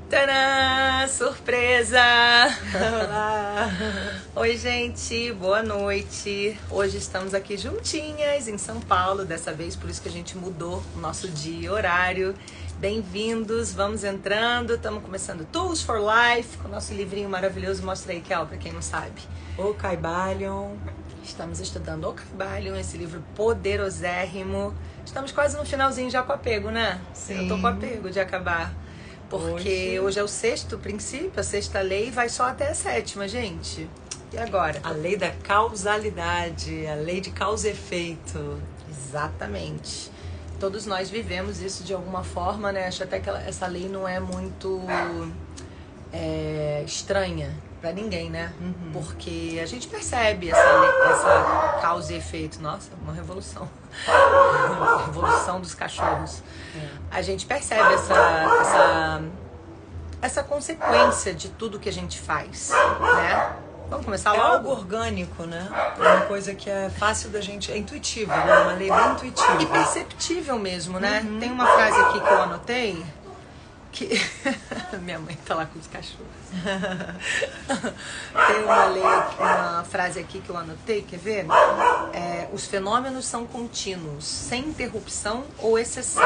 Tadã! Surpresa! Olá! Oi, gente, boa noite. Hoje estamos aqui juntinhas em São Paulo, dessa vez, por isso que a gente mudou o nosso dia e horário. Bem-vindos, vamos entrando, estamos começando Tools for Life, com o nosso livrinho maravilhoso. Mostra aí, Kel, para quem não sabe. O Kybalion. Estamos estudando o Kybalion, esse livro poderosérrimo. Estamos quase no finalzinho já com apego, né? Sim. Eu tô com apego de acabar. Porque hoje é o sexto princípio, a sexta lei, vai só até a sétima, gente. E agora? A lei da causalidade, a lei de causa e efeito. Exatamente. Todos nós vivemos isso de alguma forma, né? Acho até que essa lei não é muito estranha pra ninguém, né? Uhum. Porque a gente percebe essa causa e efeito. Nossa, uma revolução. Revolução dos cachorros. A gente percebe essa consequência de tudo que a gente faz, né? Vamos começar logo? É algo orgânico, né? É uma coisa que é fácil da gente... É intuitiva, né? Uma lei bem intuitiva. E perceptível mesmo, né? Uhum. Tem uma frase aqui que eu anotei que... Minha mãe tá lá com os cachorros. Tem uma frase aqui que eu anotei, quer ver? Os fenômenos são contínuos, sem interrupção ou exceção.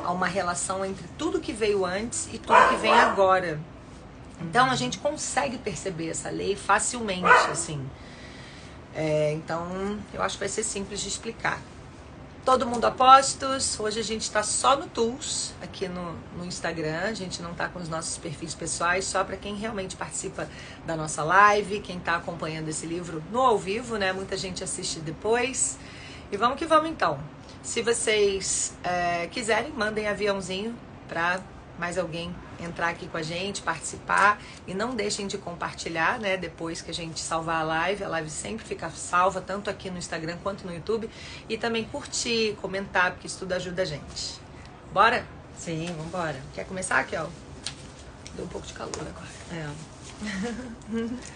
Há uma relação entre tudo que veio antes e tudo que vem agora. Então a gente consegue perceber essa lei facilmente, assim. Então eu acho que vai ser simples de explicar. Todo mundo a postos. Hoje a gente está só no Tools, aqui no Instagram. A gente não está com os nossos perfis pessoais, só para quem realmente participa da nossa live, quem está acompanhando esse livro no ao vivo, né? Muita gente assiste depois. E vamos que vamos então. Se vocês quiserem, mandem aviãozinho para mais alguém entrar aqui com a gente, participar, e não deixem de compartilhar, né, depois que a gente salvar a live sempre fica salva, tanto aqui no Instagram quanto no YouTube, e também curtir, comentar, porque isso tudo ajuda a gente. Bora? Sim, vambora. Quer começar, Kel? Deu um pouco de calor agora.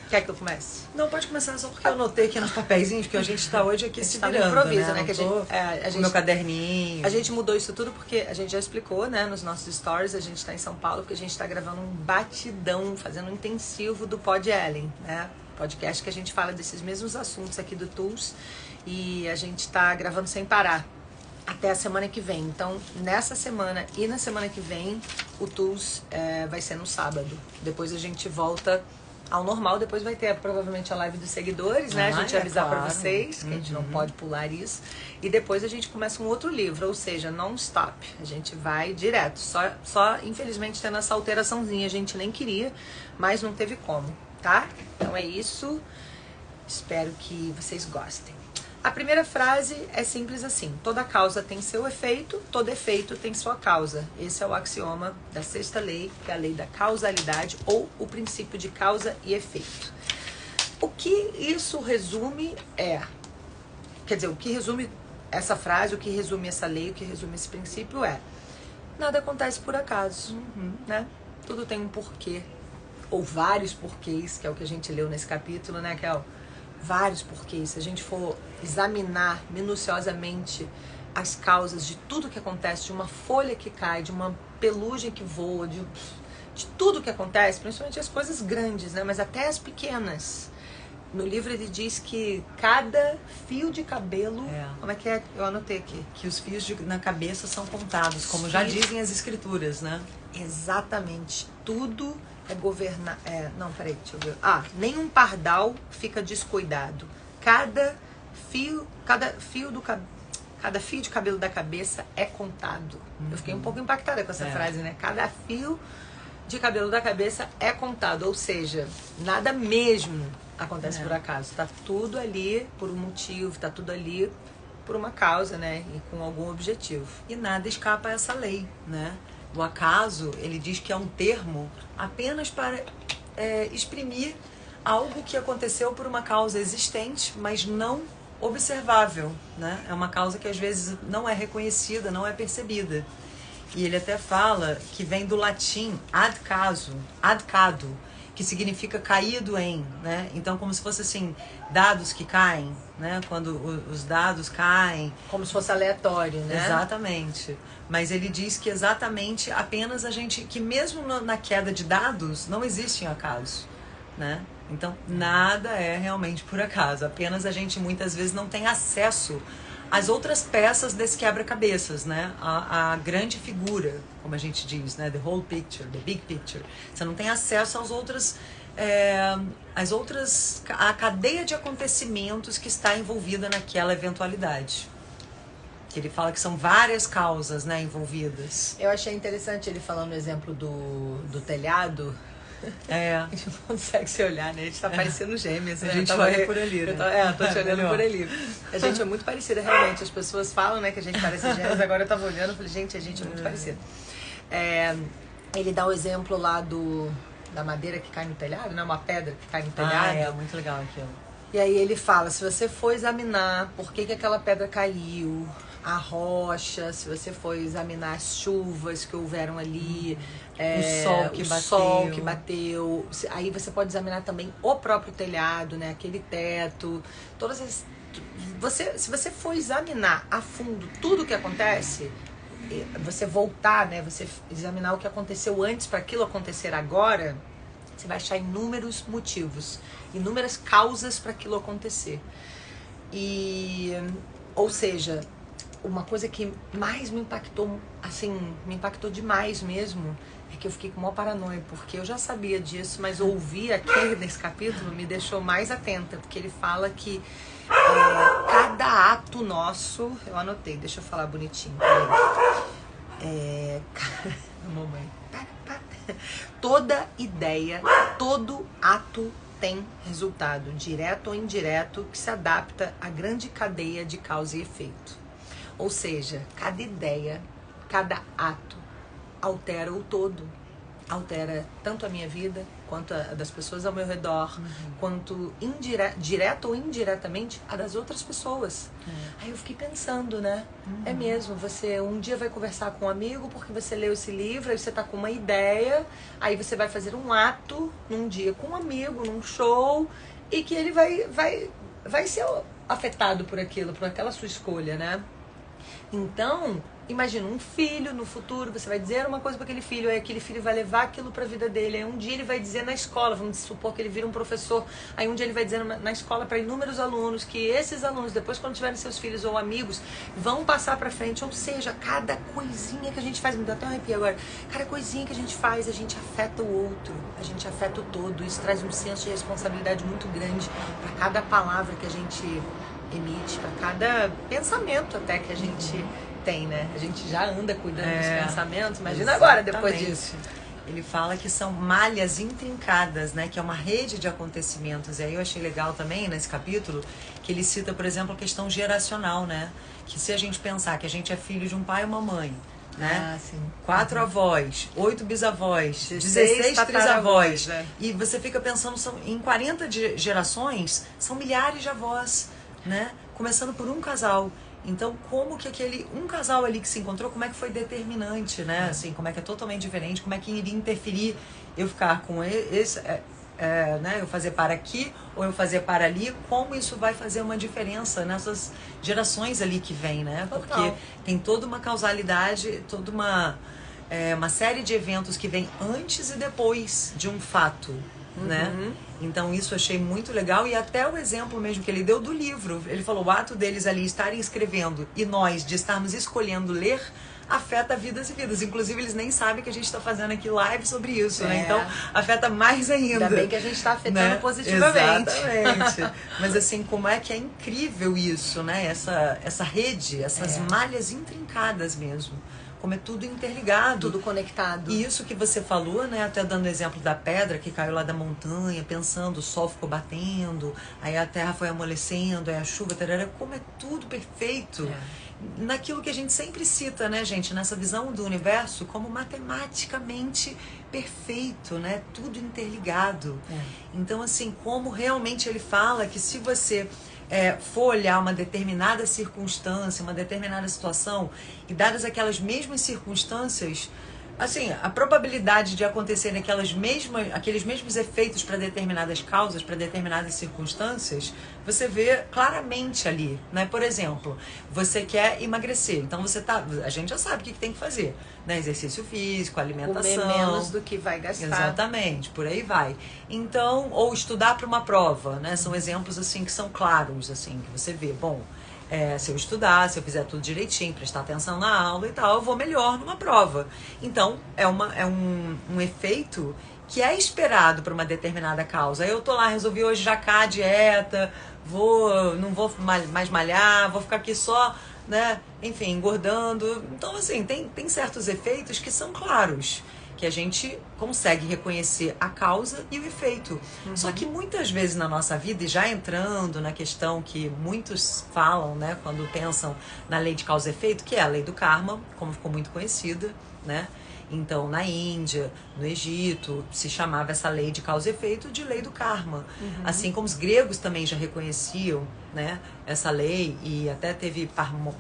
Quer que eu comece? Não, pode começar só porque eu anotei aqui nos papeizinhos, porque a gente está hoje aqui se virando, improviso, né? Que a gente, meu caderninho. A gente mudou isso tudo porque a gente já explicou, né, nos nossos stories. A gente está em São Paulo porque a gente está gravando um batidão, fazendo um intensivo do Pod Ellen, né? Podcast que a gente fala desses mesmos assuntos aqui do Tools, e a gente está gravando sem parar até a semana que vem. Então, nessa semana e na semana que vem, o Tools vai ser no sábado. Depois a gente volta ao normal. Depois vai ter provavelmente a live dos seguidores, né? A gente avisar pra vocês, que a gente não pode pular isso. E depois a gente começa um outro livro, ou seja, non-stop. A gente vai direto. Só infelizmente tendo essa alteraçãozinha. A gente nem queria, mas não teve como, tá? Então é isso. Espero que vocês gostem. A primeira frase é simples assim: toda causa tem seu efeito, todo efeito tem sua causa. Esse é o axioma da sexta lei, que é a lei da causalidade, ou o princípio de causa e efeito. O que isso resume o que resume essa frase, o que resume essa lei, o que resume esse princípio nada acontece por acaso, né? Tudo tem um porquê, ou vários porquês, que é o que a gente leu nesse capítulo, né, Kel? Vários porquês. Se a gente for examinar minuciosamente as causas de tudo que acontece, de uma folha que cai, de uma pelugem que voa, de tudo que acontece, principalmente as coisas grandes, né? Mas até as pequenas. No livro ele diz que cada fio de cabelo... Como é que é? Eu anotei aqui. Que os fios na cabeça são contados, como já dizem as escrituras, né? Exatamente. Tudo é governar... não, peraí, deixa eu ver. Nenhum pardal fica descuidado. Cada fio de cabelo da cabeça é contado. Eu fiquei um pouco impactada com essa frase, né? Cada fio de cabelo da cabeça é contado. Ou seja, nada mesmo acontece por acaso. Tá tudo ali por um motivo, tá tudo ali por uma causa, né? E com algum objetivo. E nada escapa a essa lei, né? O acaso, ele diz que é um termo apenas para exprimir algo que aconteceu por uma causa existente, mas não observável, né? É uma causa que às vezes não é reconhecida, não é percebida. E ele até fala que vem do latim ad cado, que significa caído em, né? Então, como se fosse assim, dados que caem, né? Quando os dados caem. Como se fosse aleatório, né? Exatamente. Mas ele diz que exatamente apenas a gente, que mesmo na queda de dados, não existe um acaso, né? Então, nada é realmente por acaso. Apenas a gente muitas vezes não tem acesso às outras peças desse quebra-cabeças, né? A grande figura, como a gente diz, né? The whole picture, the big picture. Você não tem acesso às outras, a cadeia de acontecimentos que está envolvida naquela eventualidade. Que ele fala que são várias causas, né, envolvidas. Eu achei interessante ele falando o exemplo do telhado. A gente não consegue se olhar, né? A gente tá parecendo gêmeas, né? A gente olha por ali, né? Tô te olhando por ali. A gente é muito parecida, realmente. As pessoas falam, né, que a gente parece gêmeas. Agora eu tava olhando e falei, gente, a gente é muito parecida. Ele dá o exemplo lá da madeira que cai no telhado, né? Uma pedra que cai no telhado. É muito legal aquilo. E aí ele fala, se você for examinar por que aquela pedra caiu, a rocha, se você for examinar as chuvas que houveram ali, o sol que bateu, aí você pode examinar também o próprio telhado, né, aquele teto, todas as... se você for examinar a fundo tudo o que acontece, você voltar, né, você examinar o que aconteceu antes para aquilo acontecer agora, você vai achar inúmeros motivos, inúmeras causas para aquilo acontecer. Ou seja, uma coisa que mais me impactou, assim, me impactou demais mesmo, é que eu fiquei com uma paranoia, porque eu já sabia disso, mas ouvir aqui nesse capítulo me deixou mais atenta, porque ele fala que cada ato nosso, eu anotei, deixa eu falar bonitinho, mamãe, toda ideia, todo ato tem resultado, direto ou indireto, que se adapta à grande cadeia de causa e efeito. Ou seja, cada ideia, cada ato altera o todo. Altera tanto a minha vida, quanto a das pessoas ao meu redor, quanto direto ou indiretamente a das outras pessoas. Aí eu fiquei pensando, né? É mesmo, você um dia vai conversar com um amigo porque você leu esse livro, aí você tá com uma ideia, aí você vai fazer um ato num dia com um amigo, num show, e que ele vai ser afetado por aquilo, por aquela sua escolha, né? Então, imagina um filho no futuro, você vai dizer uma coisa para aquele filho, aí aquele filho vai levar aquilo para a vida dele, aí um dia ele vai dizer na escola, vamos supor que ele vira um professor, aí um dia ele vai dizer na escola para inúmeros alunos, que esses alunos, depois quando tiverem seus filhos ou amigos, vão passar para frente, ou seja, cada coisinha que a gente faz, me dá até um arrepio agora, cada coisinha que a gente faz, a gente afeta o outro, a gente afeta o todo, isso traz um senso de responsabilidade muito grande para cada palavra que a gente emite, para cada pensamento até que a gente tem, né? A gente já anda cuidando dos pensamentos, imagina agora depois disso. Ele fala que são malhas intrincadas, né? Que é uma rede de acontecimentos. E aí eu achei legal também, nesse capítulo, que ele cita, por exemplo, a questão geracional, né? Que se a gente pensar que a gente é filho de um pai e uma mãe, né? 4 avós, 8 bisavós, 16 trisavós, né? E você fica pensando, em 40 gerações, são milhares de avós, né? Começando por um casal. Então, como que um casal ali que se encontrou, como é que foi determinante, né? Assim, como é que é totalmente diferente, como é que iria interferir eu ficar com esse, né? Eu fazer para aqui ou eu fazer para ali, como isso vai fazer uma diferença nessas gerações ali que vem, né? Porque tem toda uma causalidade, toda uma série de eventos que vem antes e depois de um fato, né? Então isso eu achei muito legal, e até o exemplo mesmo que ele deu do livro, ele falou, o ato deles ali estarem escrevendo e nós de estarmos escolhendo ler afeta vidas e vidas, inclusive eles nem sabem que a gente está fazendo aqui live sobre isso, né? Então afeta mais ainda. Ainda bem que a gente está afetando, né? Positivamente. Exatamente. Mas assim, como é que é incrível isso, né? Essa rede, essas malhas intrincadas mesmo. Como é tudo interligado. Tudo conectado. E isso que você falou, né? Até dando o exemplo da pedra que caiu lá da montanha, pensando, o sol ficou batendo, aí a terra foi amolecendo, aí a chuva, tarara, como é tudo perfeito. Naquilo que a gente sempre cita, né, gente? Nessa visão do universo como matematicamente perfeito, né? Tudo interligado. Então, assim, como realmente ele fala que se você for olhar uma determinada circunstância, uma determinada situação, e dadas aquelas mesmas circunstâncias, Assim, a probabilidade de acontecerem aqueles mesmos efeitos para determinadas causas, para determinadas circunstâncias, você vê claramente ali, né? Por exemplo, você quer emagrecer, então a gente já sabe o que tem que fazer, né? Exercício físico, alimentação. Comer menos do que vai gastar. Exatamente, por aí vai. Então, ou estudar para uma prova, né? São exemplos assim que são claros, assim, que você vê, bom, se eu estudar, se eu fizer tudo direitinho, prestar atenção na aula e tal, eu vou melhor numa prova. Então, é um efeito que é esperado para uma determinada causa. Eu tô lá, resolvi hoje jacar a dieta, não vou mais malhar, vou ficar aqui só, né, enfim, engordando. Então, assim, tem certos efeitos que são claros, que a gente consegue reconhecer a causa e o efeito. Só que muitas vezes na nossa vida, e já entrando na questão que muitos falam, né, quando pensam na lei de causa e efeito, que é a lei do karma, como ficou muito conhecida, né? Então, na Índia, no Egito, se chamava essa lei de causa e efeito de lei do karma. Assim como os gregos também já reconheciam, né, essa lei, e até teve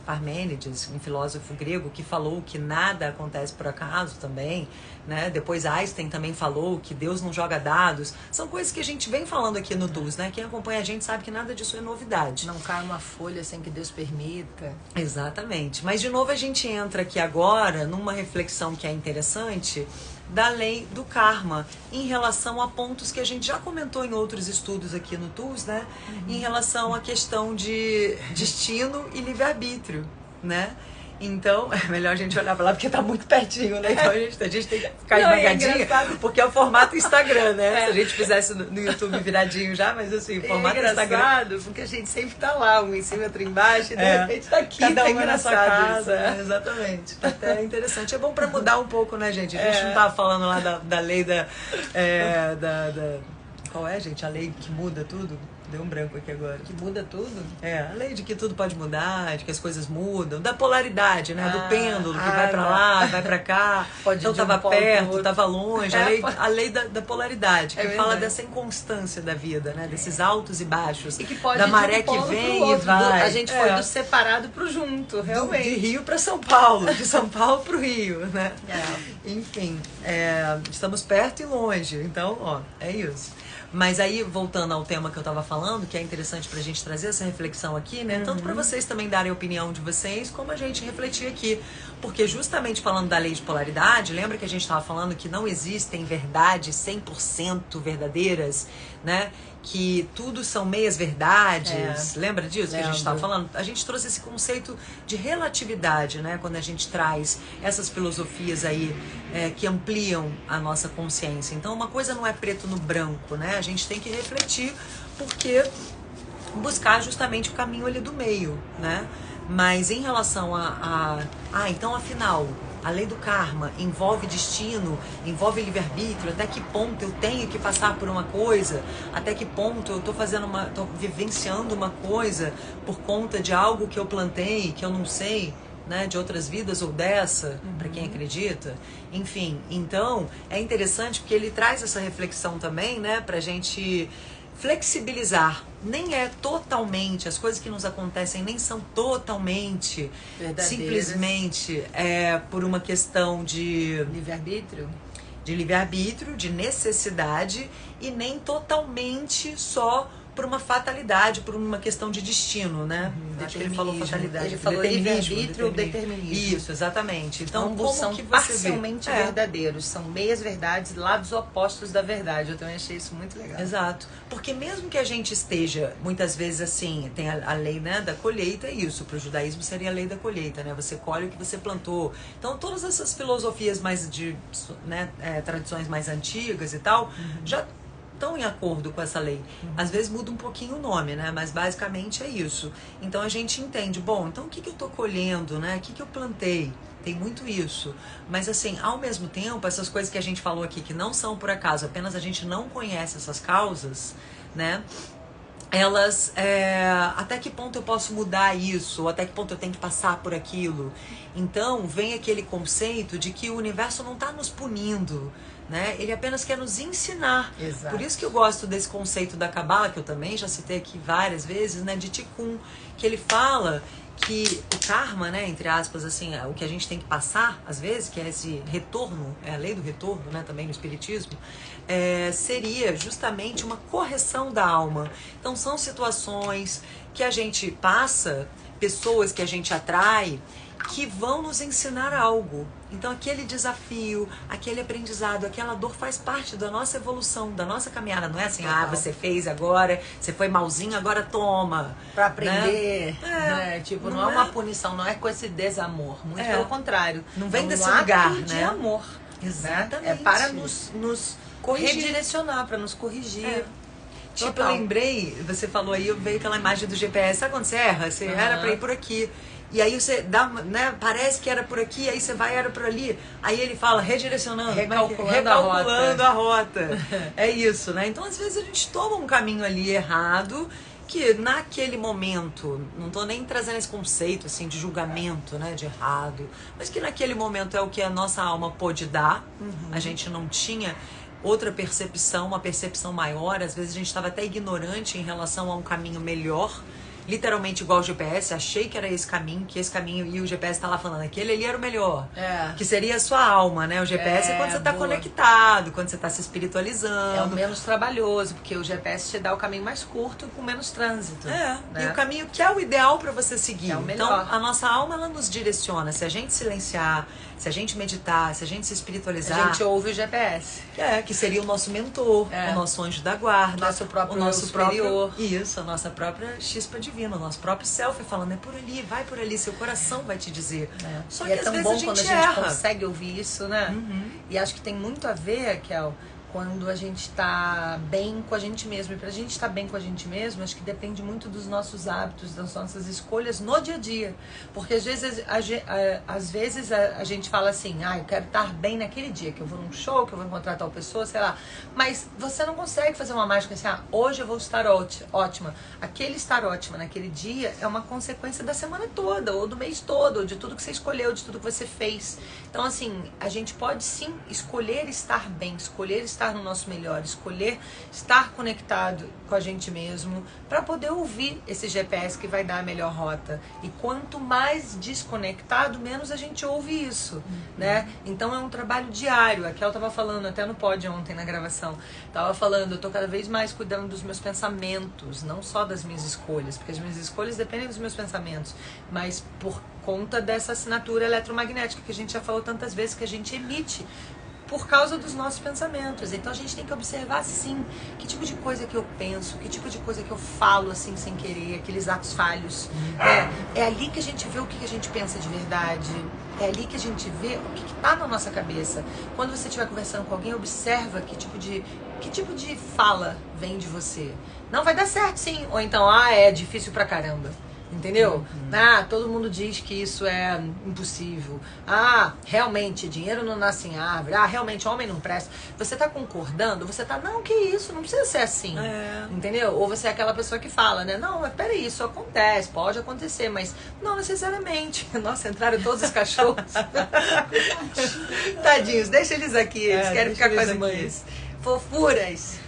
Parmênides, um filósofo grego, que falou que nada acontece por acaso também, né? Depois Einstein também falou que Deus não joga dados. São coisas que a gente vem falando aqui no DUS, né? Quem acompanha a gente sabe que nada disso é novidade. Não cai uma folha sem que Deus permita. Exatamente. Mas, de novo, a gente entra aqui agora numa reflexão que é interessante da lei do karma, em relação a pontos que a gente já comentou em outros estudos aqui no TUS, né? Em relação à questão de destino e livre-arbítrio, né? Então, é melhor a gente olhar para lá porque tá muito pertinho, né? Então a gente tem que ficar esmagadinha, porque é o formato Instagram, né? Se a gente fizesse no YouTube viradinho já, mas assim, o formato Instagram. Porque a gente sempre tá lá, um em cima, outro embaixo, e de repente tá aqui, cada tá uma na sua casa. isso, Exatamente. Tá até interessante. É bom para mudar um pouco, né, gente? A gente não tava falando lá da lei qual é, gente? A lei que muda tudo? Deu um branco aqui agora. Que muda tudo? A lei de que tudo pode mudar, de que as coisas mudam, da polaridade, né? Do pêndulo, que vai pra lá, vai pra cá. Então tava perto, tava longe. A lei da polaridade, que fala dessa inconstância da vida, né? Desses altos e baixos. E que pode da maré de um que vem e outro. vai. A gente foi do separado pro junto, realmente. De Rio para São Paulo, de São Paulo pro Rio, né? Enfim, estamos perto e longe. Então, ó, é isso. Mas aí, voltando ao tema que eu estava falando, que é interessante pra gente trazer essa reflexão aqui, né? Tanto para vocês também darem a opinião de vocês, como a gente refletir aqui. Porque justamente falando da lei de polaridade, lembra que a gente estava falando que não existem verdades 100% verdadeiras, né? Que tudo são meias verdades. Lembra disso que a gente estava falando? A gente trouxe esse conceito de relatividade, né? Quando a gente traz essas filosofias aí que ampliam a nossa consciência. Então, uma coisa não é preto no branco, né? A gente tem que refletir, porque buscar justamente o caminho ali do meio, né? Mas em relação então afinal, a lei do karma envolve destino, envolve livre-arbítrio, até que ponto eu tenho que passar por uma coisa, até que ponto eu tô vivenciando uma coisa por conta de algo que eu plantei, que eu não sei, né, de outras vidas ou dessa, para quem acredita. Enfim, então é interessante porque ele traz essa reflexão também, né, pra gente flexibilizar. Nem é totalmente, as coisas que nos acontecem nem são totalmente simplesmente por uma questão de livre-arbítrio, de necessidade, e nem totalmente só por uma fatalidade, por uma questão de destino, né? Acho que ele falou fatalidade. Ele falou livre-arbítrio ou determinismo. Isso, exatamente. Então, ambos são parcialmente verdadeiros, são meias verdades, lados opostos da verdade. Eu também achei isso muito legal. Exato. Porque mesmo que a gente esteja, muitas vezes assim, tem a lei, né, da colheita, isso, para o judaísmo seria a lei da colheita, né? Você colhe o que você plantou. Então, todas essas filosofias mais tradições mais antigas e tal, já estão em acordo com essa lei. Às vezes muda um pouquinho o nome, né? Mas basicamente é isso. Então a gente entende, bom, então o que eu estou colhendo, né? O que eu plantei? Tem muito isso. Mas assim, ao mesmo tempo, essas coisas que a gente falou aqui, que não são por acaso, apenas a gente não conhece essas causas, né? Elas, até que ponto eu posso mudar isso? Ou até que ponto eu tenho que passar por aquilo? Então, vem aquele conceito de que o universo não está nos punindo, né? Ele apenas quer nos ensinar. Exato. Por isso que eu gosto desse conceito da Kabbalah, que eu também já citei aqui várias vezes, né? De Tikkun, que ele fala que o karma, né, entre aspas, assim, o que a gente tem que passar, às vezes, que é esse retorno, é a lei do retorno, né, também no espiritismo, seria justamente uma correção da alma. Então são situações que a gente passa, pessoas que a gente atrai, que vão nos ensinar algo. Então aquele desafio, aquele aprendizado, aquela dor faz parte da nossa evolução, da nossa caminhada. Não é assim, você fez agora, você foi malzinho, agora toma. Pra aprender, né? né? Tipo, não é uma punição, não é com esse desamor. Muito pelo contrário. Não vem desse ato lugar, de né? amor. Exatamente. Né? É para nos corrigir. redirecionar, para nos corrigir. Tipo, Total. eu lembrei, você falou aí, veio aquela imagem do GPS. Sabe quando você erra? Você era pra ir por aqui. E aí você dá, né? Parece que era por aqui, aí você vai, era por ali. Aí ele fala, redirecionando, recalculando a rota. É isso, né? Então, às vezes, a gente toma um caminho ali errado, que naquele momento, não tô nem trazendo esse conceito assim de julgamento, né? De errado, mas que naquele momento é o que a nossa alma pôde dar. A gente não tinha outra percepção, uma percepção maior. Às vezes a gente estava até ignorante em relação a um caminho melhor. Literalmente igual o GPS, achei que era esse caminho, que esse caminho, e o GPS tá lá falando, aquele ali era o melhor. Que seria a sua alma, né? O GPS é quando você tá conectado, quando você tá se espiritualizando. É o menos trabalhoso, porque o GPS te dá o caminho mais curto e com menos trânsito. Né? E o caminho que é o ideal para você seguir. É o melhor. Então, a nossa alma, ela nos direciona. Se a gente silenciar, se a gente meditar, se a gente se espiritualizar... A gente ouve o GPS. Que seria o nosso mentor, o nosso anjo da guarda. Nosso próprio o nosso superior. Isso, a nossa própria chispa divina. O nosso próprio self falando, é por ali, vai por ali, seu coração vai te dizer. Só que é tão às bom vezes quando a gente erra. consegue ouvir isso, né? E acho que tem muito a ver, Kel, quando a gente tá bem com a gente mesmo. E pra gente estar bem com a gente mesmo, acho que depende muito dos nossos hábitos, das nossas escolhas no dia a dia. Porque às vezes a gente fala assim, eu quero estar bem naquele dia, que eu vou num show, que eu vou encontrar tal pessoa, sei lá. Mas você não consegue fazer uma mágica assim, hoje eu vou estar ótima. Aquele estar ótima naquele dia é uma consequência da semana toda, ou do mês todo, ou de tudo que você escolheu, de tudo que você fez. Então, assim, a gente pode sim escolher estar bem, escolher estar no nosso melhor, escolher estar conectado com a gente mesmo para poder ouvir esse GPS que vai dar a melhor rota. E quanto mais desconectado, menos a gente ouve isso, né? Então é um trabalho diário. A Kel tava falando até no pod ontem na gravação, tava falando, eu tô cada vez mais cuidando dos meus pensamentos, não só das minhas escolhas, porque as minhas escolhas dependem dos meus pensamentos, mas por conta dessa assinatura eletromagnética que a gente já falou tantas vezes que a gente emite por causa dos nossos pensamentos. Então a gente tem que observar, sim, que tipo de coisa que eu penso, que tipo de coisa que eu falo, assim, sem querer, aqueles atos falhos. É ali que a gente vê o que a gente pensa de verdade. É ali que a gente vê o que tá na nossa cabeça. Quando você estiver conversando com alguém, observa que tipo de fala vem de você. Não vai dar certo, sim. Ou então, é difícil pra caramba. Entendeu? Todo mundo diz que isso é impossível. Realmente, dinheiro não nasce em árvore. Realmente, homem não presta. Você tá concordando? Você tá, não, que isso, não precisa ser assim. Entendeu? Ou você é aquela pessoa que fala, né? Não, mas peraí, isso acontece, pode acontecer, mas não necessariamente. Nossa, entraram todos os cachorros. Tadinhos, deixa eles aqui, eles querem ficar com as mães. Fofuras.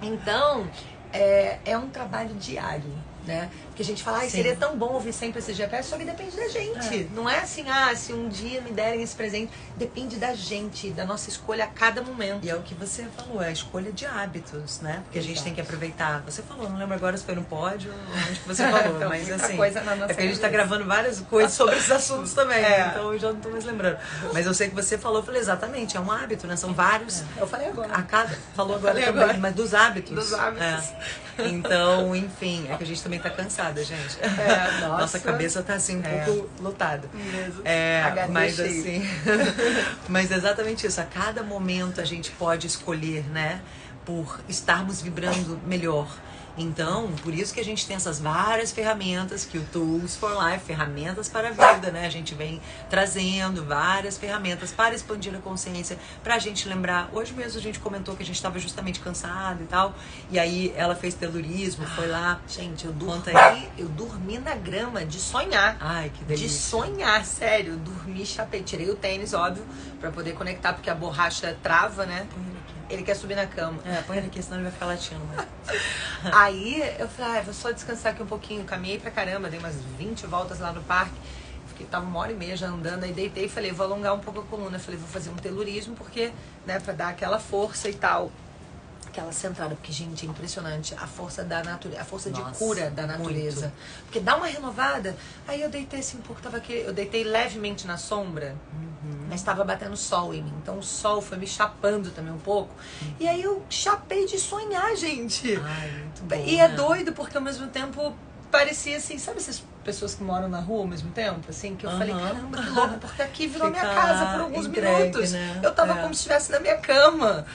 Então, é um trabalho diário, né? Porque a gente fala, seria tão bom ouvir sempre esse GPS, só que depende da gente. Não é assim, se um dia me derem esse presente. Depende da gente, da nossa escolha a cada momento. E é o que você falou, é a escolha de hábitos, né? Porque a gente tem que aproveitar. Você falou, não lembro agora se foi no pódio ou onde que você falou, então, mas assim, coisa na nossa porque a gente tá gravando várias coisas sobre esses assuntos também, então eu já não tô mais lembrando. Mas eu sei que você falou, eu falei, exatamente, é um hábito, né? São vários. Eu falei agora. Falou agora também, agora. mas dos hábitos. Dos hábitos. Então, enfim, é que a gente também tá cansada, gente. Nossa cabeça tá assim, um pouco lotada. Mas assim, mas exatamente isso. A cada momento a gente pode escolher, né? Por estarmos vibrando melhor. Então, por isso que a gente tem essas várias ferramentas, que o Tools for Life, ferramentas para a vida, né? A gente vem trazendo várias ferramentas para expandir a consciência, pra gente lembrar. Hoje mesmo a gente comentou que a gente estava justamente cansado e tal, e aí ela fez telurismo, foi lá. Gente, Conta aí. eu dormi na grama de sonhar. Ai, que delícia. De sonhar, sério. Eu dormi, chapei, tirei o tênis, óbvio, pra poder conectar, porque a borracha trava, né? Ele quer subir na cama. Põe ele aqui, senão ele vai ficar latindo. Mas... Aí eu falei, vou só descansar aqui um pouquinho. Caminhei pra caramba, dei umas 20 voltas lá no parque. Tava 1h30 já andando, aí deitei e falei, vou alongar um pouco a coluna. Falei, vou fazer um telurismo, porque, né, pra dar aquela força e tal. Aquela centrada, porque, gente, é impressionante a força da natureza, a força de cura da natureza. Muito. Porque dá uma renovada. Aí eu deitei assim um pouco, eu deitei levemente na sombra, mas estava batendo sol em mim. Então o sol foi me chapando também um pouco. E aí eu chapei de sonhar, gente. Ai, muito bom, e é doido, porque ao mesmo tempo parecia assim, sabe essas pessoas que moram na rua ao mesmo tempo? Assim, que eu falei, caramba, que louco, porque aqui virou minha casa por alguns minutos. Né? Eu tava como se estivesse na minha cama.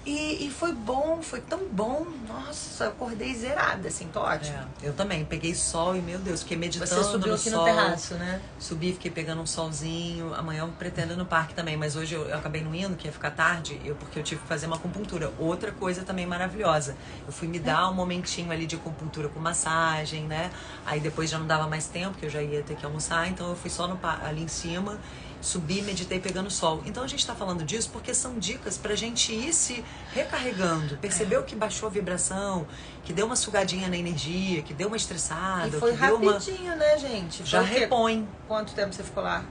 E foi bom, foi tão bom. Nossa, eu acordei zerada, assim, tô ótima. Eu também, peguei sol e, meu Deus, fiquei meditando no sol. Você subiu aqui no terraço, né? Subi, fiquei pegando um solzinho. Amanhã eu pretendo ir no parque também, mas hoje eu acabei não indo, que ia ficar tarde, porque eu tive que fazer uma acupuntura. Outra coisa também maravilhosa. Eu fui me dar um momentinho ali de acupuntura com massagem, né? Aí depois já não dava mais tempo, que eu já ia ter que almoçar, então eu fui só ali em cima. Subi, meditei pegando sol. Então a gente tá falando disso porque são dicas pra gente ir se recarregando. Percebeu que baixou a vibração, que deu uma sugadinha na energia, que deu uma estressada. E foi que rapidinho, deu uma... né, gente? Já repõe. Quanto tempo você ficou lá?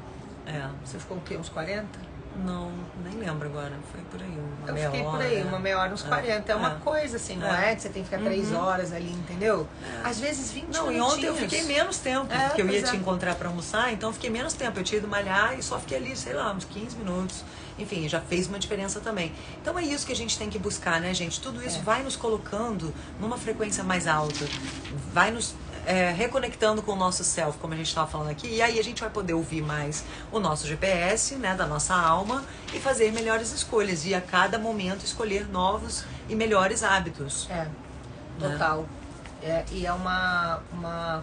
Você ficou o quê? Uns 40? Não, nem lembro agora. Foi por aí, uma meia hora. Eu fiquei por aí, uma meia hora, uns 40. É uma coisa assim, não é? Que você tem que ficar 3 horas ali, entendeu? Às vezes 20 minutinhos. Não, e ontem eu fiquei menos tempo, porque eu ia te encontrar pra almoçar, então eu fiquei menos tempo. Eu tinha ido malhar e só fiquei ali, sei lá, uns 15 minutos. Enfim, já fez uma diferença também. Então é isso que a gente tem que buscar, né, gente? Tudo isso vai nos colocando numa frequência mais alta. Vai nos... reconectando com o nosso self, como a gente estava falando aqui, e aí a gente vai poder ouvir mais o nosso GPS, né, da nossa alma, e fazer melhores escolhas, e a cada momento escolher novos e melhores hábitos. Total. E é uma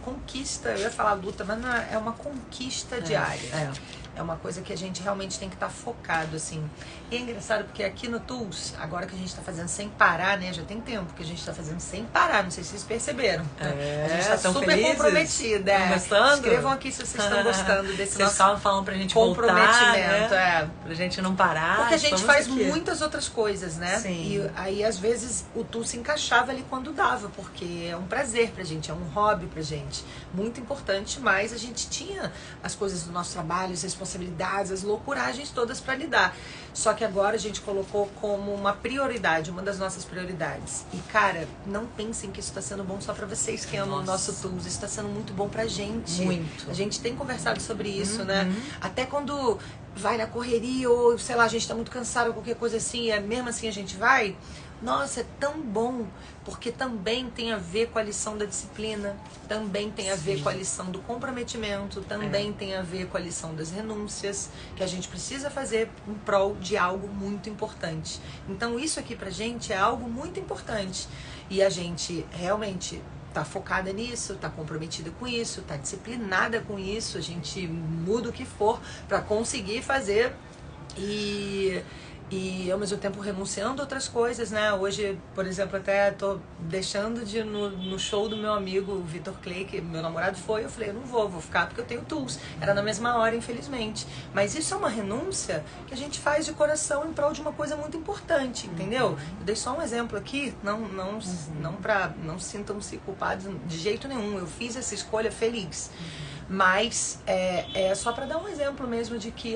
conquista, eu ia falar luta, mas não é uma conquista diária. É uma coisa que a gente realmente tem que estar focado, assim. E é engraçado porque aqui no Tools, agora que a gente está fazendo sem parar, né? Já tem tempo que a gente está fazendo sem parar, não sei se vocês perceberam. A gente está super felizes? comprometida. Estão gostando? Escrevam aqui se vocês estão gostando desse vocês nosso estavam falando pra gente comprometimento. Voltar, né? Pra gente não parar. Porque a gente faz aqui. muitas outras coisas, né? Sim. E aí, às vezes, o Tools se encaixava ali quando dava, porque é um prazer pra gente, é um hobby pra gente. Muito importante, mas a gente tinha as coisas do nosso trabalho, as responsabilidades, as loucuragens todas para lidar. Só que agora a gente colocou como uma prioridade, uma das nossas prioridades. E, cara, não pensem que isso está sendo bom só para vocês que amam o nosso Tools. Isso está sendo muito bom pra gente. Muito. A gente tem conversado sobre isso, né? Até quando vai na correria ou, sei lá, a gente tá muito cansado ou qualquer coisa assim, mesmo assim a gente vai... Nossa, é tão bom, porque também tem a ver com a lição da disciplina, também tem a ver com a lição do comprometimento, também tem a ver com a lição das renúncias, que a gente precisa fazer em prol de algo muito importante. Então isso aqui pra gente é algo muito importante. E a gente realmente tá focada nisso, tá comprometida com isso, tá disciplinada com isso, a gente muda o que for pra conseguir fazer e ao mesmo tempo renunciando a outras coisas, né? Hoje, por exemplo, até tô deixando de ir no show do meu amigo o Vitor Clay, que meu namorado foi, eu falei, eu não vou ficar porque eu tenho Tools. Era na mesma hora, infelizmente. Mas isso é uma renúncia que a gente faz de coração em prol de uma coisa muito importante, entendeu? Eu dei só um exemplo aqui, não sintam-se culpados de jeito nenhum. Eu fiz essa escolha feliz. Mas é só para dar um exemplo mesmo de que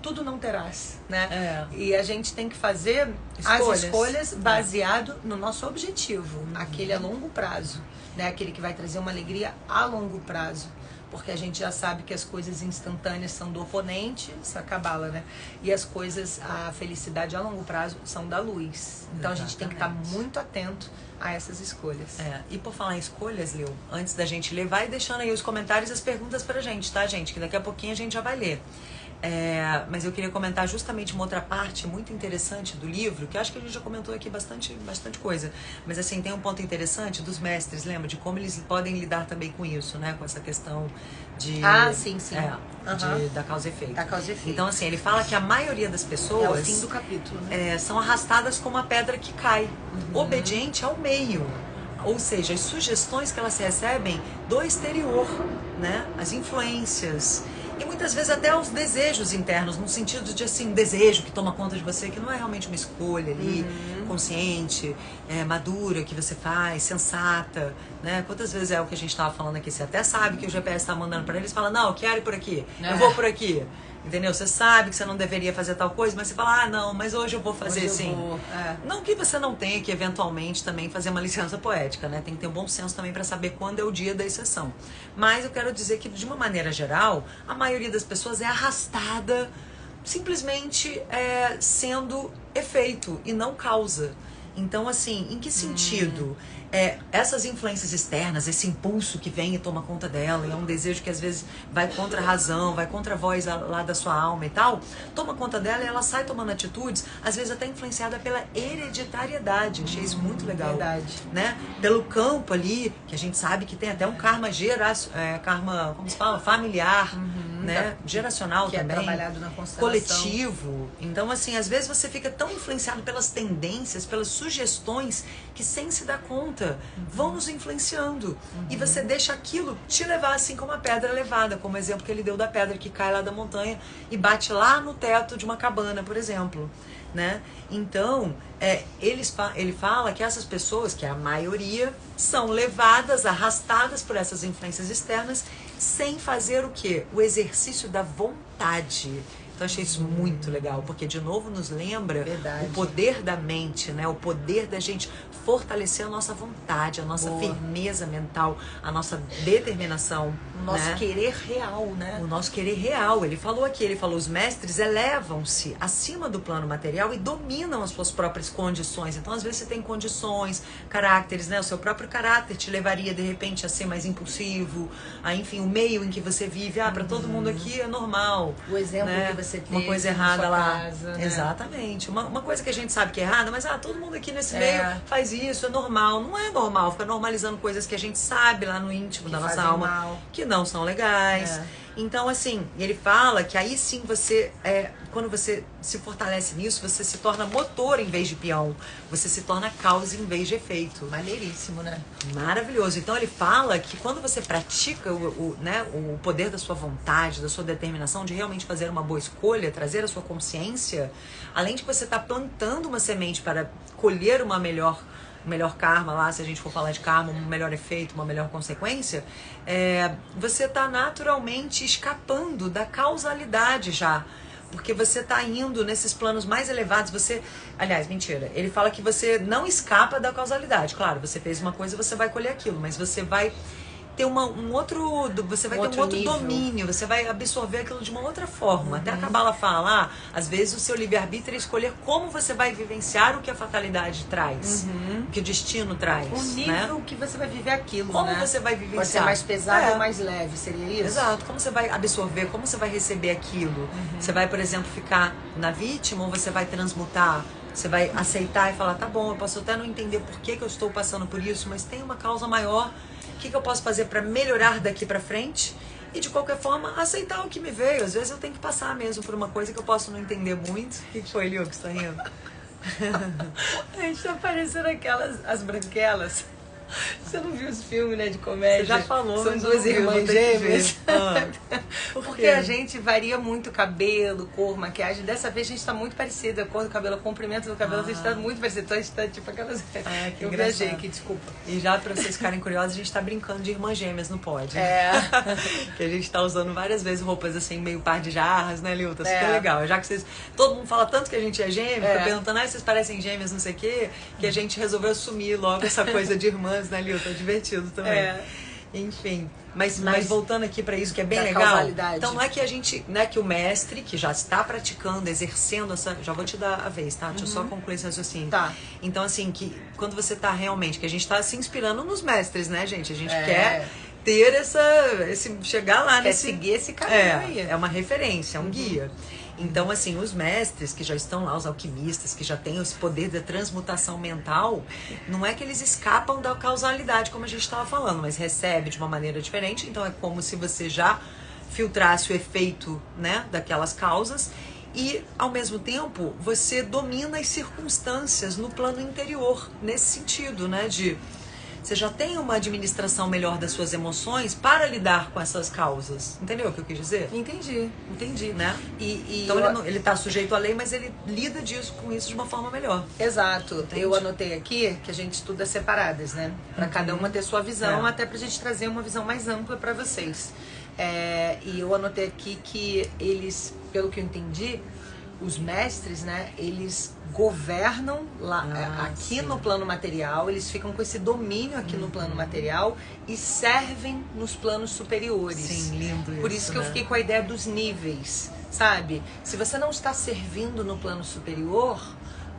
tudo não terás, né? E a gente tem que fazer as escolhas baseado no nosso objetivo, aquele a longo prazo, né? Aquele que vai trazer uma alegria a longo prazo. Porque a gente já sabe que as coisas instantâneas são do oponente, essa cabala, né? E as coisas, a felicidade a longo prazo são da luz. Então a gente tem que estar muito atento a essas escolhas. E por falar em escolhas, Lil, antes da gente ler, vai deixando aí os comentários e as perguntas pra gente, tá, gente? Que daqui a pouquinho a gente já vai ler. Mas eu queria comentar justamente uma outra parte muito interessante do livro, que eu acho que a gente já comentou aqui bastante coisa. Mas assim, tem um ponto interessante dos mestres, lembra? De como eles podem lidar também com isso, né? Com essa questão de... sim. Da causa e efeito. Da causa e efeito. Então assim, ele fala que a maioria das pessoas... É o fim do capítulo, né? São arrastadas como a pedra que cai, obediente ao meio. Ou seja, as sugestões que elas recebem do exterior, né? As influências... E muitas vezes até os desejos internos, no sentido de assim, um desejo que toma conta de você, que não é realmente uma escolha ali, consciente, madura, que você faz, sensata, né? Quantas vezes é o que a gente estava falando aqui, você até sabe que o GPS está mandando para eles, fala, não, eu quero ir por aqui, eu vou por aqui. Entendeu? Você sabe que você não deveria fazer tal coisa, mas você fala, não, mas hoje eu vou fazer sim. Não que você não tenha que, eventualmente, também fazer uma licença poética, né? Tem que ter um bom senso também para saber quando é o dia da exceção. Mas eu quero dizer que, de uma maneira geral, a maioria das pessoas é arrastada simplesmente sendo efeito e não causa. Então, assim, em que sentido? Essas influências externas, esse impulso que vem e toma conta dela, e é um desejo que às vezes vai contra a razão, vai contra a voz lá da sua alma e tal, toma conta dela e ela sai tomando atitudes, às vezes até influenciada pela hereditariedade. Achei isso muito legal. Verdade. Né? Pelo campo ali, que a gente sabe que tem até um karma karma, como se fala? Familiar, né? Geracional que também. É trabalhado na constelação. Coletivo. Então, assim, às vezes você fica tão influenciado pelas tendências, pelas sugestões, que sem se dar conta, vão nos influenciando. E você deixa aquilo te levar, assim como a pedra levada, como o exemplo que ele deu da pedra que cai lá da montanha e bate lá no teto de uma cabana, por exemplo. Né? Então, ele fala que essas pessoas, que é a maioria, são levadas, arrastadas por essas influências externas, sem fazer o quê? O exercício da vontade. Então, achei isso muito legal, porque, de novo, nos lembra o poder da mente, né? O poder da gente fortalecer a nossa vontade, a nossa firmeza mental, a nossa determinação. O nosso querer real, né? O nosso querer real. Ele falou aqui, os mestres elevam-se acima do plano material e dominam as suas próprias condições. Então, às vezes, você tem condições, caracteres, né? O seu próprio caráter te levaria, de repente, a ser mais impulsivo, enfim, o meio em que você vive. Para todo mundo aqui é normal. O exemplo né? que você tem uma coisa errada lá. casa, né? Exatamente. Uma coisa que a gente sabe que é errada, mas todo mundo aqui nesse meio faz isso, é normal. Não é normal ficar normalizando coisas que a gente sabe lá no íntimo da nossa alma que não são legais. Então, assim, ele fala que aí sim você, quando você se fortalece nisso, você se torna motor em vez de peão. Você se torna causa em vez de efeito. Maneiríssimo, né? Maravilhoso. Então ele fala que quando você pratica o poder da sua vontade, da sua determinação de realmente fazer uma boa escolha, trazer a sua consciência, além de que você está plantando uma semente para colher uma melhor karma lá, se a gente for falar de karma, um melhor efeito, uma melhor consequência, você está naturalmente escapando da causalidade já. Porque você está indo nesses planos mais elevados, aliás, mentira, ele fala que você não escapa da causalidade. Claro, você fez uma coisa, você vai colher aquilo, mas você vai ter um outro domínio, você vai absorver aquilo de uma outra forma. Até a Cabala fala, às vezes o seu livre-arbítrio é escolher como você vai vivenciar o que a fatalidade traz, o que o destino traz. O nível que você vai viver aquilo, como você vai vivenciar. Pode ser mais pesado ou mais leve, seria isso? Exato, como você vai absorver, como você vai receber aquilo. Você vai, por exemplo, ficar na vítima ou você vai transmutar? Você vai aceitar e falar, tá bom, eu posso até não entender por que eu estou passando por isso, mas tem uma causa maior. O que eu posso fazer para melhorar daqui para frente? E, de qualquer forma, aceitar o que me veio. Às vezes eu tenho que passar mesmo por uma coisa que eu posso não entender muito. O que foi, Liu, que você tá rindo? A gente tá parecendo as branquelas. Você não viu os filmes, né, de comédia? Você já falou, são duas irmãs gêmeas. Porque a gente varia muito cabelo, cor, maquiagem. Dessa vez a gente tá muito parecida. A cor do cabelo, o comprimento do cabelo, a gente tá muito parecido. Então a gente tá tipo aquelas... que eu viajei aqui, desculpa. E já pra vocês ficarem curiosos, a gente tá brincando de irmãs gêmeas no pod. Que a gente tá usando várias vezes roupas assim, meio par de jarras, né, Liu? Tá super legal. Já que todo mundo fala tanto que a gente é gêmeo, fica perguntando, vocês parecem gêmeas, não sei o quê, que a gente resolveu assumir logo essa coisa de irmãs, né, Liu? Tá divertido também. Enfim, mas voltando aqui para isso que é bem legal. Causalidade. Então não é que a gente, que o mestre que já está praticando, exercendo essa, já vou te dar a vez, tá? Deixa eu só concluir esse raciocínio. Tá. Então assim, que quando você tá realmente, que a gente tá se inspirando nos mestres, né, gente? A gente quer ter chegar lá Quer seguir esse caminho aí. É uma referência, é um guia. Então, assim, os mestres que já estão lá, os alquimistas, que já têm esse poder da transmutação mental, não é que eles escapam da causalidade, como a gente estava falando, mas recebe de uma maneira diferente. Então, é como se você já filtrasse o efeito, né, daquelas causas e, ao mesmo tempo, você domina as circunstâncias no plano interior, nesse sentido, né, de... Você já tem uma administração melhor das suas emoções para lidar com essas causas. Entendeu o que eu quis dizer? Entendi. Né? Então ele está sujeito à lei, mas ele lida com isso de uma forma melhor. Exato. Entendi. Eu anotei aqui que a gente estuda separadas, né? Para cada uma ter sua visão, até pra gente trazer uma visão mais ampla para vocês. E eu anotei aqui que eles, pelo que eu entendi, os mestres, né, eles governam lá, aqui no plano material, eles ficam com esse domínio aqui no plano material e servem nos planos superiores. Sim, lindo isso. Por isso que eu fiquei com a ideia dos níveis, sabe? Se você não está servindo no plano superior,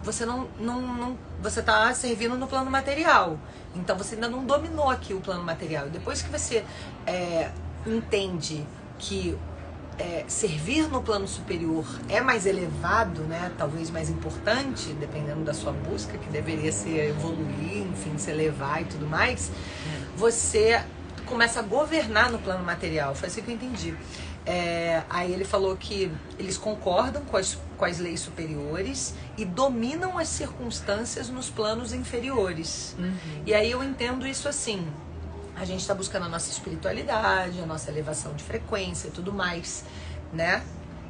você você está servindo no plano material. Então você ainda não dominou aqui o plano material. E depois que você entende que servir no plano superior é mais elevado, né? Talvez mais importante, dependendo da sua busca, que deveria ser evoluir, enfim, se elevar e tudo mais, você começa a governar no plano material. Foi assim que eu entendi. Aí ele falou que eles concordam com as leis superiores e dominam as circunstâncias nos planos inferiores. E aí eu entendo isso assim: a gente está buscando a nossa espiritualidade, a nossa elevação de frequência e tudo mais, né?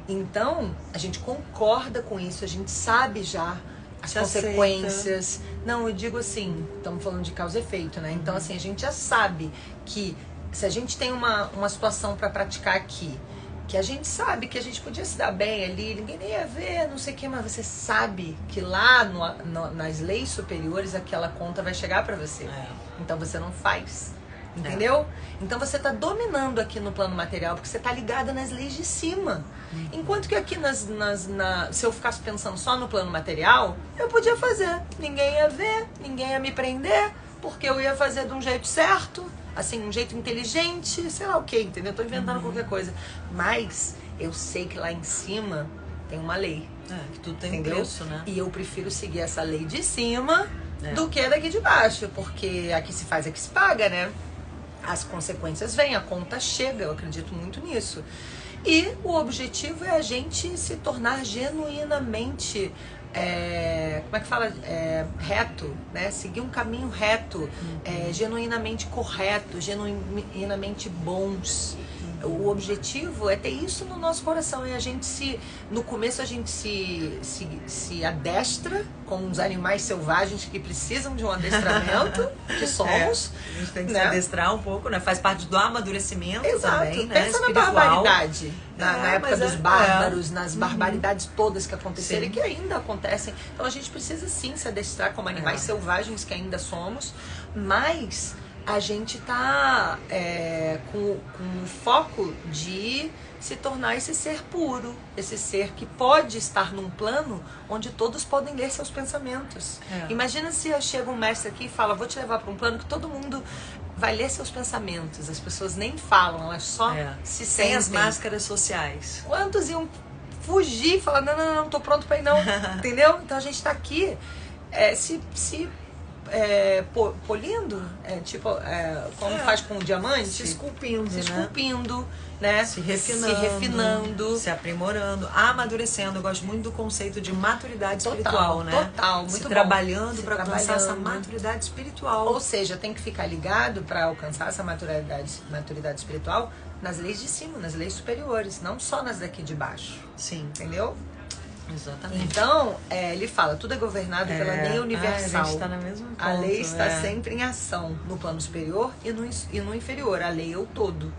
Então, a gente concorda com isso, a gente sabe já as consequências. Não, eu digo assim, estamos falando de causa e efeito, né? Então, assim, a gente já sabe que se a gente tem uma situação para praticar aqui, que a gente sabe que a gente podia se dar bem ali, ninguém nem ia ver, não sei o que, mas você sabe que lá nas leis superiores aquela conta vai chegar para você. Então, você não faz. Entendeu? Então você está dominando aqui no plano material porque você está ligada nas leis de cima. Enquanto que aqui se eu ficasse pensando só no plano material, eu podia fazer. Ninguém ia ver, ninguém ia me prender, porque eu ia fazer de um jeito certo, assim, um jeito inteligente, sei lá o que, entendeu? Eu tô inventando qualquer coisa. Mas eu sei que lá em cima tem uma lei. Que tudo tem entendeu? Preço, né? E eu prefiro seguir essa lei de cima do que daqui de baixo, porque aqui se faz, aqui se paga, né? As consequências vêm, a conta chega, eu acredito muito nisso. E o objetivo é a gente se tornar genuinamente, como é que fala? Reto, né? Seguir um caminho reto, genuinamente correto, genuinamente bons. O objetivo é ter isso no nosso coração. E a gente no começo a gente se adestra com os animais selvagens que precisam de um adestramento, que somos. A gente tem que se adestrar um pouco, né? Faz parte do amadurecimento. Exato. Também, né? Pensa na barbaridade. Na época dos bárbaros, nas barbaridades todas que aconteceram e que ainda acontecem. Então a gente precisa sim se adestrar como animais selvagens que ainda somos, mas a gente tá com o foco de se tornar esse ser puro, esse ser que pode estar num plano onde todos podem ler seus pensamentos. Imagina se chega um mestre aqui e fala: vou te levar para um plano que todo mundo vai ler seus pensamentos. As pessoas nem falam, elas só se sentem. Sem as máscaras sociais. Quantos iam fugir e falar: não, tô pronto para ir não. Entendeu? Então a gente tá aqui polindo, como faz com o diamante, se esculpindo, né? Se refinando, se aprimorando, amadurecendo. Eu gosto muito do conceito de maturidade espiritual, né? Total, muito bom. Trabalhando para alcançar essa maturidade espiritual. Ou seja, tem que ficar ligado para alcançar essa maturidade espiritual nas leis de cima, nas leis superiores, não só nas daqui de baixo. Sim. Entendeu? Exatamente. Então, ele fala, tudo é governado pela lei universal. A gente está no mesmo ponto, a lei está sempre em ação, no plano superior e no inferior. A lei é o todo.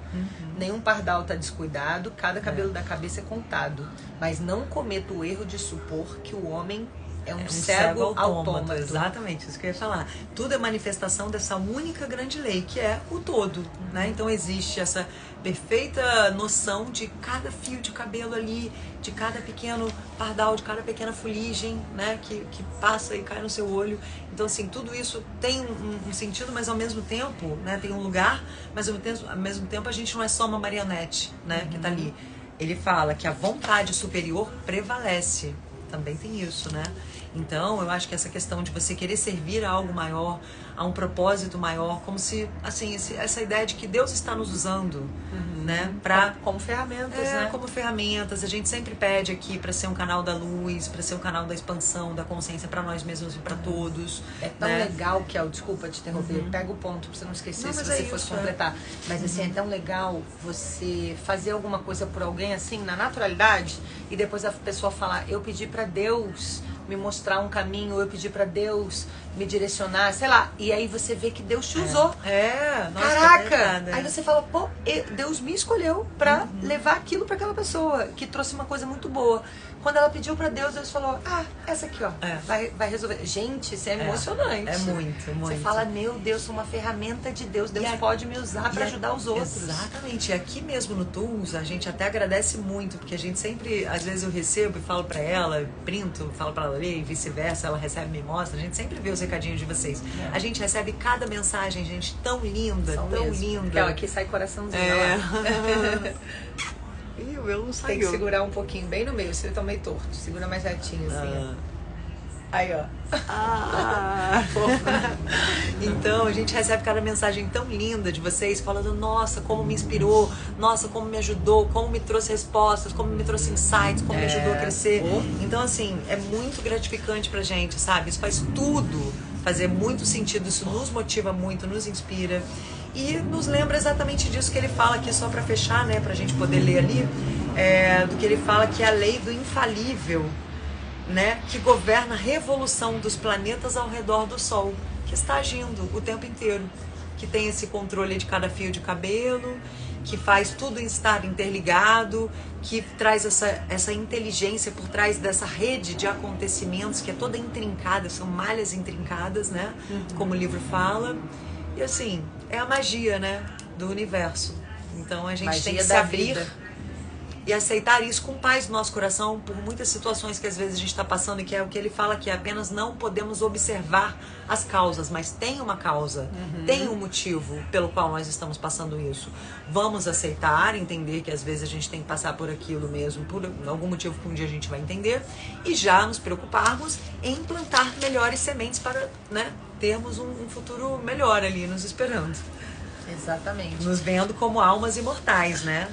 Nenhum pardal está descuidado, cada cabelo da cabeça é contado. Mas não cometa o erro de supor que o homem é um cego autômato. Exatamente, isso que eu ia falar. Tudo é manifestação dessa única grande lei, que é o todo, né? Então existe essa perfeita noção de cada fio de cabelo ali, de cada pequeno pardal, de cada pequena fuligem, né? Que passa e cai no seu olho. Então, assim, tudo isso tem um sentido, mas ao mesmo tempo, né? Tem um lugar, mas ao mesmo tempo a gente não é só uma marionete, né? Que tá ali. Ele fala que a vontade superior prevalece. Também tem isso, né? Então, eu acho que essa questão de você querer servir a algo maior, a um propósito maior, como se, assim, essa ideia de que Deus está nos usando, né? Como ferramentas, né? Como ferramentas. A gente sempre pede aqui para ser um canal da luz, para ser um canal da expansão, da consciência para nós mesmos e para todos. É tão legal, Kel, desculpa te interromper, pega o ponto para você não esquecer, se você fosse completar. Mas assim, é tão legal você fazer alguma coisa por alguém assim, na naturalidade, e depois a pessoa falar, eu pedi para Deus me mostrar um caminho, eu pedi pra Deus me direcionar, sei lá. E aí você vê que Deus te usou. Nossa, caraca! Aí você fala, pô, Deus me escolheu pra levar aquilo pra aquela pessoa, que trouxe uma coisa muito boa. Quando ela pediu pra Deus, Deus falou, essa aqui, ó, vai resolver. Gente, isso é emocionante. É muito. Você fala, meu Deus, sou uma ferramenta de Deus. Deus pode me usar pra ajudar os outros. Exatamente. E aqui mesmo no Tools, a gente até agradece muito, porque a gente sempre, às vezes eu recebo e falo pra ela, printo, falo pra ela ler e vice-versa, ela recebe e me mostra. A gente sempre vê os recadinhos de vocês. A gente recebe cada mensagem, gente, tão linda, linda. Aquela aqui sai coraçãozinho, lá. Ih, o meu não saiu. Tem que segurar um pouquinho, bem no meio, você tá meio torto. Segura mais retinho, assim. Aí, ó. Então, a gente recebe cada mensagem tão linda de vocês, falando, nossa, como me inspirou, nossa, como me ajudou, como me trouxe respostas, como me trouxe insights, como me ajudou a crescer. Então, assim, é muito gratificante pra gente, sabe? Isso faz tudo fazer muito sentido, isso nos motiva muito, nos inspira. E nos lembra exatamente disso que ele fala aqui, só para fechar, né, pra gente poder ler ali, do que ele fala que é a lei do infalível, né, que governa a revolução dos planetas ao redor do Sol, que está agindo o tempo inteiro, que tem esse controle de cada fio de cabelo, que faz tudo estar interligado, que traz essa inteligência por trás dessa rede de acontecimentos que é toda intrincada, são malhas intrincadas, né, como o livro fala. E assim, é a magia, né, do universo. Então a gente tem que se abrir e aceitar isso com paz no nosso coração por muitas situações que às vezes a gente está passando, e que é o que ele fala, que apenas não podemos observar as causas, mas tem uma causa, tem um motivo pelo qual nós estamos passando isso. Vamos aceitar, entender que às vezes a gente tem que passar por aquilo mesmo, por algum motivo que um dia a gente vai entender, e já nos preocuparmos em plantar melhores sementes para, né, termos um futuro melhor ali nos esperando. Exatamente. Nos vendo como almas imortais, né?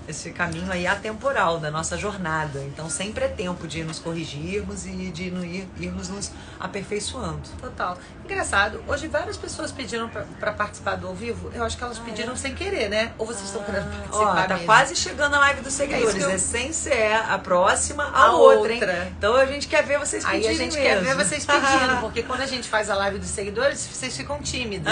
Esse caminho aí atemporal da nossa jornada. Então sempre é tempo de nos corrigirmos e de irmos nos aperfeiçoando. Total. Engraçado, hoje várias pessoas pediram pra participar do ao vivo. Eu acho que elas pediram sem querer, né? Ou vocês estão querendo participar tá mesmo? quase chegando a live dos seguidores. Sem ser a próxima, a outra, hein? Então a gente quer ver vocês pedindo. Aí a gente quer ver vocês pedindo, porque quando a gente faz a live dos seguidores, vocês ficam tímidos.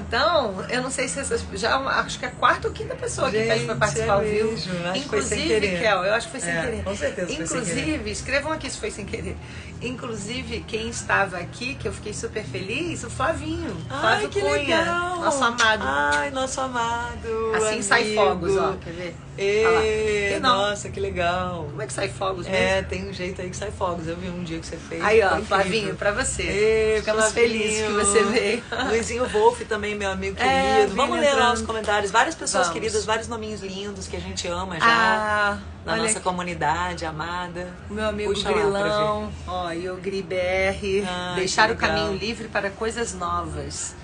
Então, eu não sei se essas... Já acho que é a quarta ou quinta pessoa que pede pra participar ao vivo. Inclusive, Kel, eu acho que foi sem querer. Com certeza foi sem querer. Inclusive, escrevam aqui se foi sem querer. Inclusive, quem estava aqui, que eu fiquei super feliz, o Flavinho. Ai, que Cunha, legal. nosso amado. Ai, nosso amado. Assim amigo. sai fogos, ó. Quer ver? Nossa, que legal. Como é que sai fogos mesmo? Tem um jeito aí que sai fogos. Eu vi um dia que você fez. Aí, ó, Flavinho, pra você. Ficamos felizes que você veio. Luizinho Wolf também, meu amigo querido. Vamos ler lá os comentários. Várias pessoas queridas, vários nominhos lindos que a gente ama já. Na nossa comunidade amada. O meu amigo Grilão, ó, e o Gri BR. Deixar o caminho livre para coisas novas.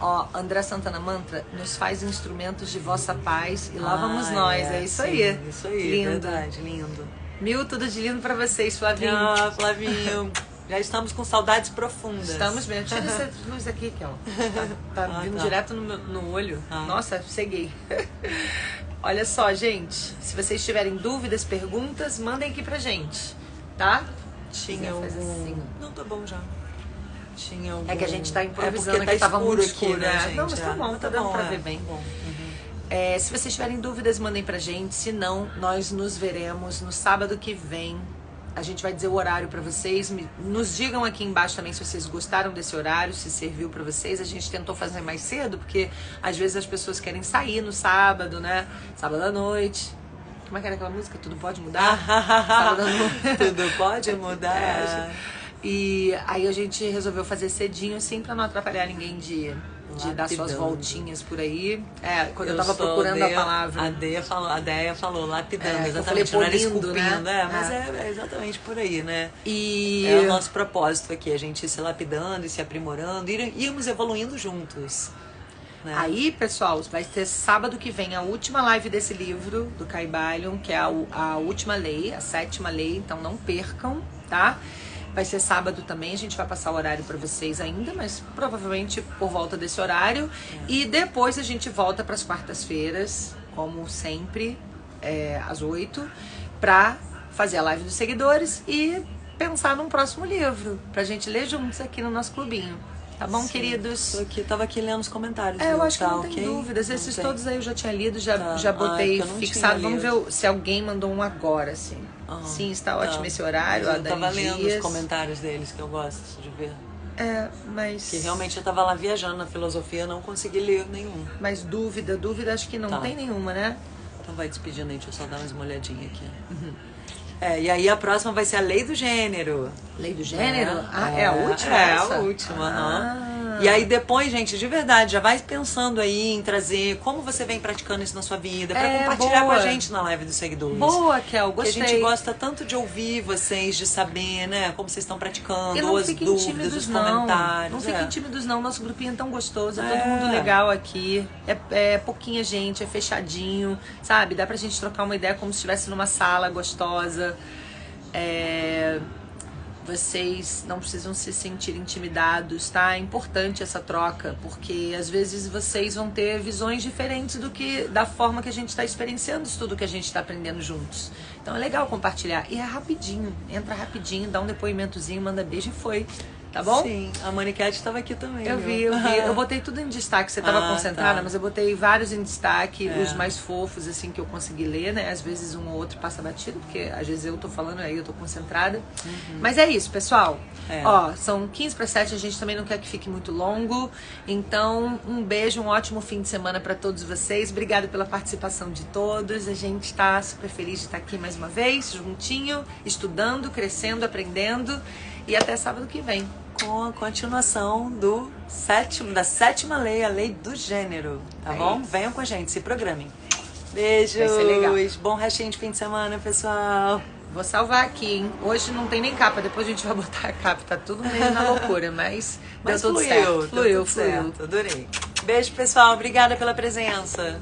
Ó, André Santana Mantra, nos faz instrumentos de vossa paz e lá vamos nós. É isso aí. Isso aí, lindo. Verdade, lindo. Mil tudo de lindo pra vocês, Flavinho. Flavinho. Já estamos com saudades profundas. Estamos mesmo. Tira essa luz aqui, Kel. Tá vindo direto no olho. Nossa, ceguei. Olha só, gente. Se vocês tiverem dúvidas, perguntas, mandem aqui pra gente, tá? Tinha algum... Assim. Não, tá bom já. Tinha algum... É que a gente tá improvisando, tá tava muito escuro, né, gente? Não, mas tá bom, tá dando pra ver bem. Se vocês tiverem dúvidas, mandem pra gente. Se não, nós nos veremos no sábado que vem, A gente vai dizer o horário para vocês. Nos digam aqui embaixo também se vocês gostaram desse horário, se serviu para vocês. A gente tentou fazer mais cedo, porque às vezes as pessoas querem sair no sábado, né? Sábado à noite. Como é que era aquela música? Tudo pode mudar? Sábado à noite. Tudo pode mudar. E aí a gente resolveu fazer cedinho, assim, pra não atrapalhar ninguém de dar suas voltinhas por aí. Quando eu tava procurando a palavra. A Deia falou lapidando, exatamente. Não era esculpindo, né? Mas é exatamente por aí, né? E é o nosso propósito aqui, a gente ir se lapidando e se aprimorando, irmos evoluindo juntos. Né? Aí, pessoal, vai ter sábado que vem a última live desse livro, do Kybalion, que é a última lei, a 7ª lei, então não percam, tá? Vai ser sábado também, a gente vai passar o horário para vocês ainda, mas provavelmente por volta desse horário. E depois a gente volta para as quartas-feiras, como sempre, às 8, para fazer a live dos seguidores e pensar num próximo livro, pra gente ler juntos aqui no nosso clubinho. Tá bom, queridos? Tava aqui lendo os comentários. Eu acho que não tem dúvidas. Esses todos aí eu já tinha lido, já botei fixado. Vamos ver se alguém mandou um agora, assim. Sim, está ótimo esse horário. Eu tava lendo os comentários deles, que eu gosto de ver. Mas... Que realmente eu tava lá viajando na filosofia, não consegui ler nenhum. Mas dúvida acho que não tem nenhuma, né? Então vai despedindo aí, deixa eu só dar uma olhadinha aqui. E aí a próxima vai ser a Lei do Gênero. Lei do Gênero? É a última? É a última, E aí depois, gente, de verdade, já vai pensando aí em trazer como você vem praticando isso na sua vida, pra compartilhar com a gente na live dos seguidores. Boa, Kel, gostei. Que a gente gosta tanto de ouvir vocês, de saber, né, como vocês estão praticando, e não as dúvidas, os comentários. Não fiquem tímidos não, nosso grupinho é tão gostoso, é todo mundo legal aqui, é pouquinha gente, é fechadinho, sabe? Dá pra gente trocar uma ideia como se estivesse numa sala gostosa. Vocês não precisam se sentir intimidados, tá? É importante essa troca, porque às vezes vocês vão ter visões diferentes da forma que a gente está experienciando isso tudo que a gente está aprendendo juntos. Então é legal compartilhar. E é rapidinho, entra rapidinho, dá um depoimentozinho, manda beijo e foi. Tá bom? Sim, a Maniquete estava aqui também. Eu vi. Eu botei tudo em destaque. Você estava concentrada, mas eu botei vários em destaque, os mais fofos, assim, que eu consegui ler, né? Às vezes um ou outro passa batido, porque às vezes eu tô falando aí, eu tô concentrada. Mas é isso, pessoal. Ó, são 6:45, a gente também não quer que fique muito longo. Então, um beijo, um ótimo fim de semana para todos vocês. Obrigada pela participação de todos. A gente tá super feliz de estar aqui mais uma vez, juntinho, estudando, crescendo, aprendendo. E até sábado que vem. Com a continuação da 7ª lei, a lei do gênero. Tá bom? Isso. Venham com a gente, se programem. Beijos. Vai ser legal. Bom restinho de fim de semana, pessoal. Vou salvar aqui, hein? Hoje não tem nem capa, depois a gente vai botar a capa. Tá tudo meio na loucura, mas deu tudo certo. Fluiu. Adorei. Beijo, pessoal. Obrigada pela presença.